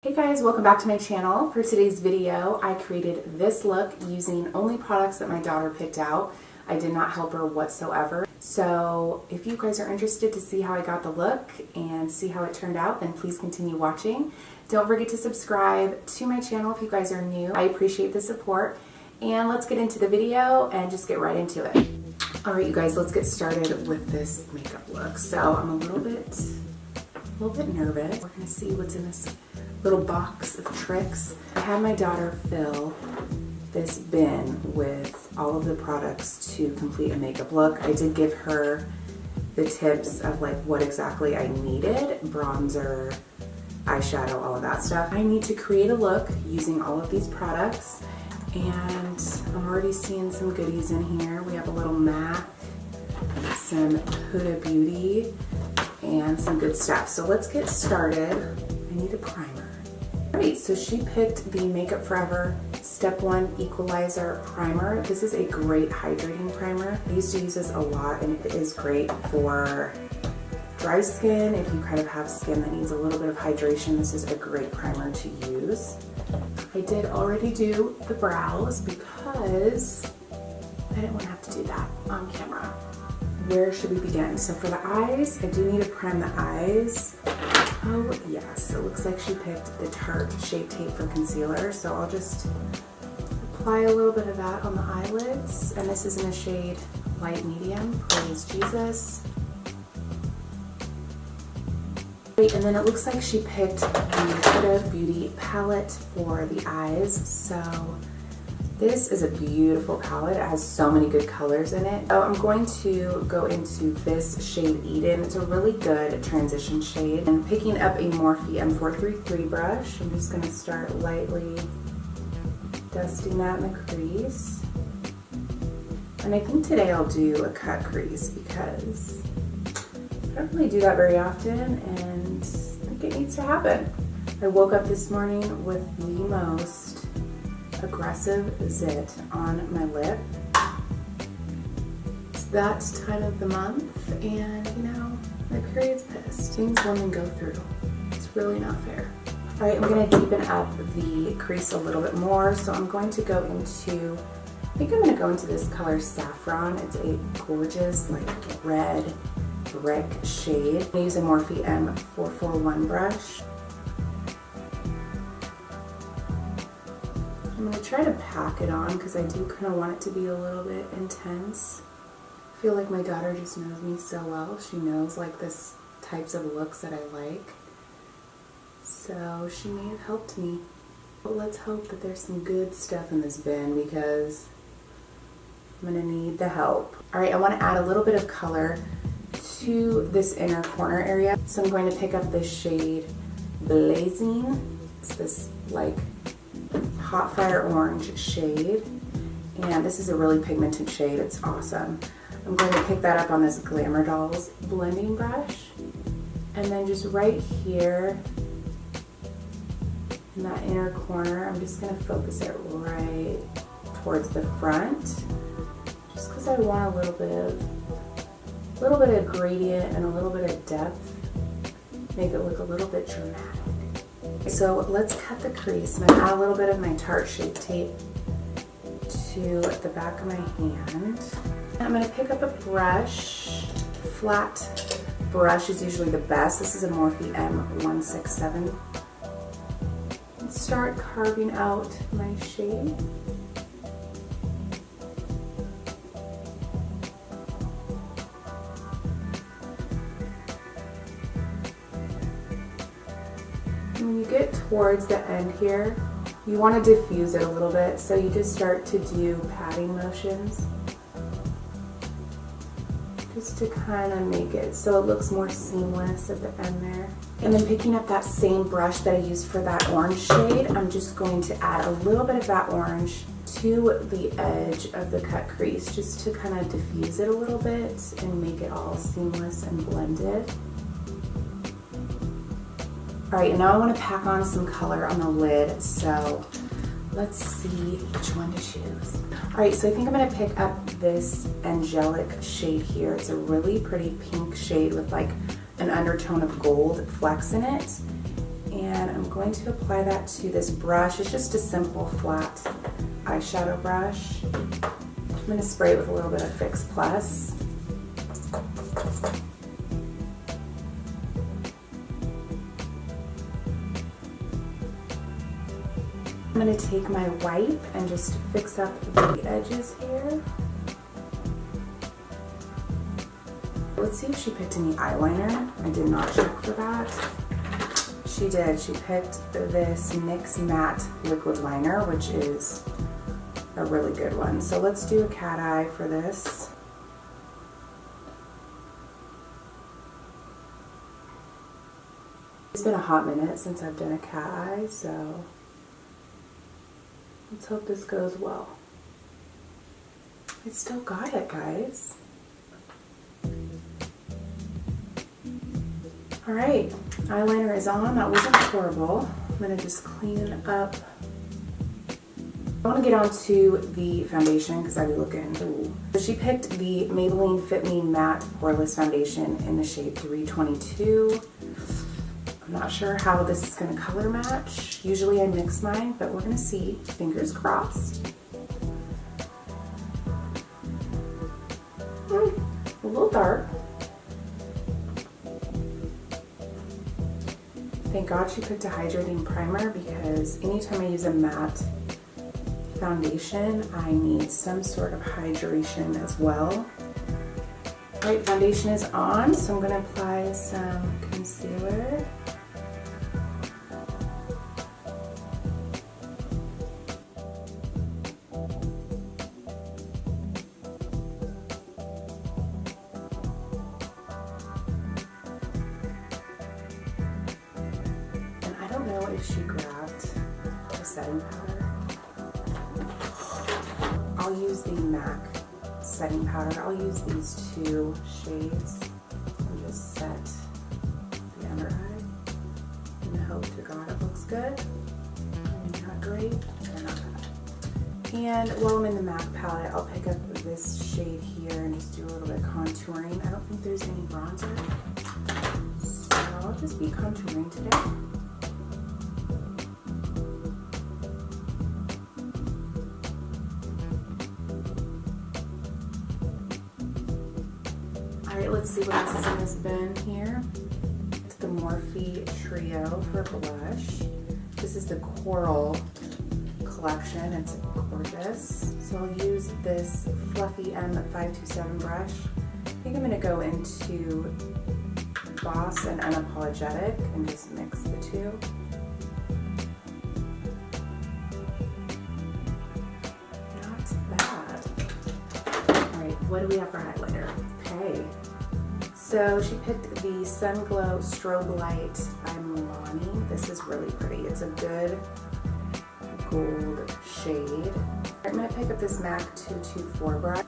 Hey guys, welcome back to my channel. For today's video, I created this look using only products that my daughter picked out. I did not help her whatsoever. So if you guys are interested to see how I got the look and see how it turned out, then please continue watching. Don't forget to subscribe to my channel if you guys are new. I appreciate the support. And let's get into the video and just get right into it. Alright you guys, let's get started with this makeup look. So I'm a little bit nervous. We're gonna see what's in this little box of tricks. I had my daughter fill this bin with all of the products to complete a makeup look. I did give her the tips of like what exactly I needed, bronzer, eyeshadow, all of that stuff. I need to create a look using all of these products, and I'm already seeing some goodies in here. We have a little MAC, some Huda Beauty, and some good stuff. So let's get started. I need a primer. Alright, so she picked the Makeup Forever Step 1 Equalizer Primer. This is a great hydrating primer. I used to use this a lot, and it is great for dry skin. If you kind of have skin that needs a little bit of hydration, this is a great primer to use. I did already do the brows because I didn't want to have to do that on camera. Where should we begin? So for the eyes, I do need to prime the eyes. Oh yes, it looks like she picked the Tarte Shape Tape for concealer, so I'll just apply a little bit of that on the eyelids. And this is in the shade Light Medium, Praise Jesus. And then it looks like she picked the Huda Beauty palette for the eyes. So this is a beautiful palette. It has so many good colors in it. Oh, I'm going to go into this shade Eden. It's a really good transition shade. And picking up a Morphe M433 brush, I'm just going to start lightly dusting that in the crease. And I think today I'll do a cut crease because I don't really do that very often, and I think it needs to happen. I woke up this morning with the most aggressive zit on my lip. It's that time of the month, and you know, my period's pissed. Things women go through. It's really not fair. Alright, I'm going to deepen up the crease a little bit more, so I'm going to go into, I think I'm going to go into this color Saffron. It's a gorgeous like red brick shade. I'm using a Morphe M441 brush. I'm going to try to pack it on because I do kind of want it to be a little bit intense. I feel like my daughter just knows me so well. She knows like this types of looks that I like. So she may have helped me. But let's hope that there's some good stuff in this bin because I'm going to need the help. Alright, I want to add a little bit of color to this inner corner area. So I'm going to pick up this shade Blazing. It's this like hot fire orange shade, and this is a really pigmented shade. It's awesome. I'm going to pick that up on this Glamour Dolls blending brush, and then just right here in that inner corner, I'm just going to focus it right towards the front, just because I want a little bit of gradient and a little bit of depth, make it look a little bit dramatic. So let's cut the crease. I'm going to add a little bit of my Tarte Shape Tape to the back of my hand. I'm going to pick up a brush. Flat brush is usually the best. This is a Morphe M167. And start carving out my shade. When you get towards the end here, you want to diffuse it a little bit, so you just start to do patting motions just to kind of make it so it looks more seamless at the end there. And then picking up that same brush that I used for that orange shade, I'm just going to add a little bit of that orange to the edge of the cut crease just to kind of diffuse it a little bit and make it all seamless and blended. Alright, and now I want to pack on some color on the lid, so let's see which one to choose. Alright, so I think I'm going to pick up this angelic shade here. It's a really pretty pink shade with like an undertone of gold flecks in it. And I'm going to apply that to this brush. It's just a simple flat eyeshadow brush. I'm going to spray it with a little bit of Fix Plus. I'm going to take my wipe and just fix up the edges here. Let's see if she picked any eyeliner. I did not check for that. She did. She picked this NYX Matte Liquid Liner, which is a really good one. So let's do a cat eye for this. It's been a hot minute since I've done a cat eye, so let's hope this goes well. I still got it, guys. Alright, eyeliner is on. That wasn't horrible. I'm going to just clean up. I want to get onto the foundation because I'll be looking. Ooh. So she picked the Maybelline Fit Me Matte Poreless Foundation in the shade 322. I'm not sure how this is going to color match. Usually I mix mine, but we're going to see. Fingers crossed. A little dark. Thank God she picked a hydrating primer because anytime I use a matte foundation, I need some sort of hydration as well. Alright, foundation is on, so I'm going to apply some concealer. If she grabbed a setting powder, I'll use the MAC setting powder. I'll use these two shades and just set the under eye in the hope to God it looks good. Not great, or not bad. And while I'm in the MAC palette, I'll pick up this shade here and just do a little bit of contouring. I don't think there's any bronzer, so I'll just be contouring today. Alright, let's see what else is in this bin here. It's the Morphe Trio for blush. This is the Coral collection. It's gorgeous. So I'll use this Fluffy M527 brush. I think I'm going to go into Boss and Unapologetic and just mix the two. Not bad. Alright, what do we have for highlighter? Okay. So she picked the Sunglow Strobelight by Milani. This is really pretty. It's a good gold shade. I'm going to pick up this MAC 224 brush.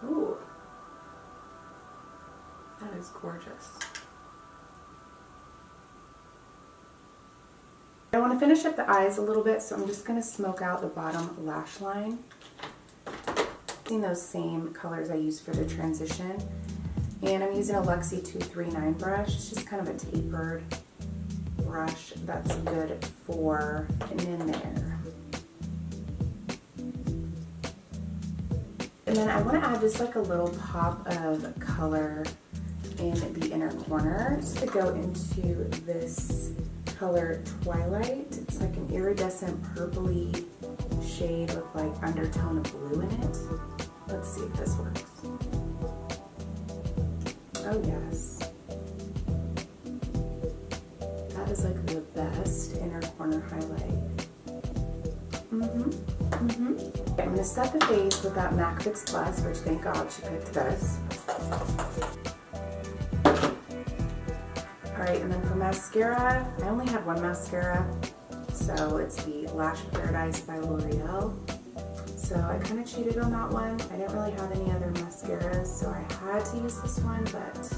Ooh. That is gorgeous. I want to finish up the eyes a little bit, so I'm just going to smoke out the bottom lash line. Those same colors I used for the transition, and I'm using a Luxie 239 brush. It's just kind of a tapered brush that's good for getting in there. And then I want to add just like a little pop of color in the inner corner just to go into this color Twilight. It's like an iridescent purpley shade with like undertone of blue in it. Let's see if this works. Oh yes. That is like the best inner corner highlight. Okay, I'm going to set the face with that MAC Fix Plus, which thank God she picked this. Alright, and then for mascara, I only had one mascara, so it's the Lash Paradise by Loreal. So I kind of cheated on that one. I didn't really have any other mascaras, so I had to use this one, but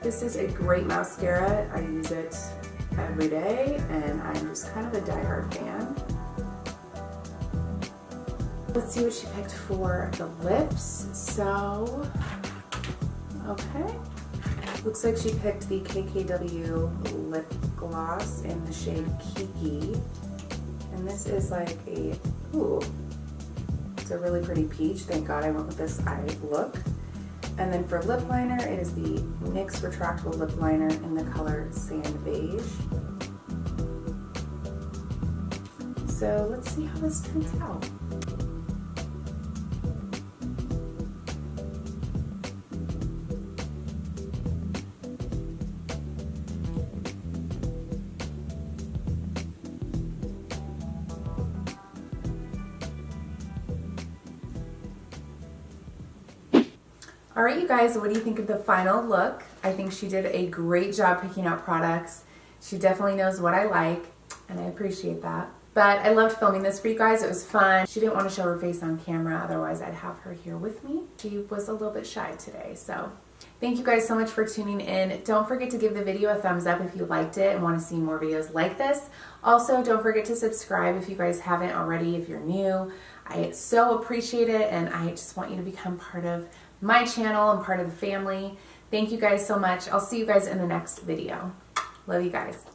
this is a great mascara. I use it every day, and I'm just kind of a diehard fan. Let's see what she picked for the lips. So, okay. Looks like she picked the KKW lip gloss in the shade Kiki. And this is like a, ooh, it's a really pretty peach. Thank God I went with this eye look. And then for lip liner, it is the NYX retractable lip liner in the color Sand Beige. So let's see how this turns out. All right, you guys, what do you think of the final look? I think she did a great job picking out products. She definitely knows what I like, and I appreciate that. But I loved filming this for you guys. It was fun. She didn't want to show her face on camera, otherwise I'd have her here with me. She was a little bit shy today, so thank you guys so much for tuning in. Don't forget to give the video a thumbs up if you liked it and want to see more videos like this. Also, don't forget to subscribe if you guys haven't already, if you're new. I so appreciate it, and I just want you to become part of my channel and part of the family. Thank you guys so much. I'll see you guys in the next video. Love you guys.